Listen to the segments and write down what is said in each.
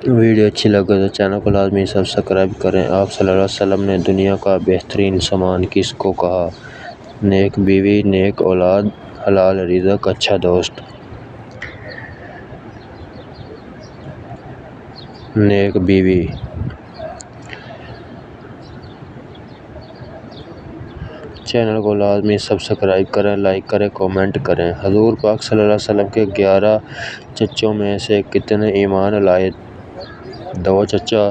Video اچھی لگے تو چینل کو لازمی سبسکرائب کریں۔ آپ صلی اللہ علیہ وسلم نے دنیا کا بہترین سامان کس کو کہا؟ نیک بیوی، نیک اولاد، حلال رزق، اچھا دوست۔ نیک بیوی۔ چینل کو لازمی سبسکرائب کریں، لائک کریں، کامنٹ کریں۔ حضور پاک صلی اللہ علیہ وسلم کے 11 چچوں میں سے کتنے ایمان لائے؟ 2 چچا،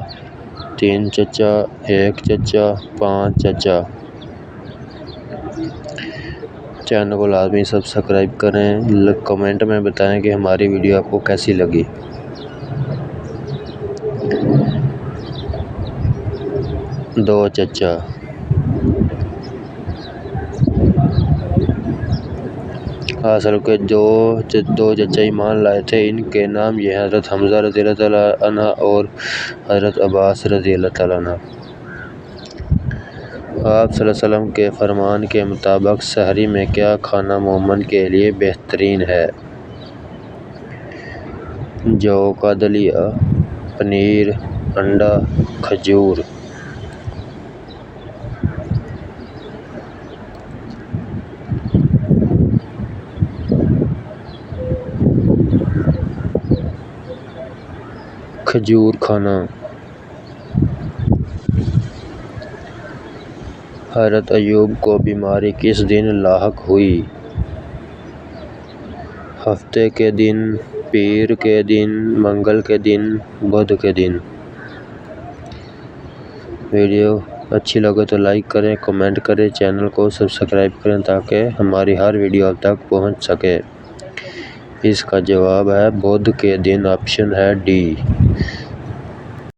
3 چچا، 1 چچا، 5 چچا۔ چینل کو لازمی سبسکرائب کریں، کمنٹ میں بتائیں کہ ہماری ویڈیو آپ کو کیسی لگی۔ 2 چچا۔ اصل کے جو 2 چچا ایمان لائے تھے ان کے نام یہ ہیں: حضرت حمزہ رضی اللہ تعالیٰ عنہ اور حضرت عباس رضی اللہ تعالیٰ عنہ۔ آپ صلی اللہ علیہ وسلم کے فرمان کے مطابق سحری میں کیا کھانا مومن کے لیے بہترین ہے؟ جو کا دلیا، پنیر، انڈا، کھجور۔ کھجور کھانا۔ حضرت ایوب کو بیماری کس دن لاحق ہوئی؟ ہفتے کے دن، پیر کے دن، منگل کے دن، بدھ کے دن۔ ویڈیو اچھی لگے تو لائک کریں، کمنٹ کریں، چینل کو سبسکرائب کریں تاکہ ہماری ہر ویڈیو آپ تک پہنچ سکے۔ اس کا جواب ہے بدھ کے دن، آپشن ہے ڈی۔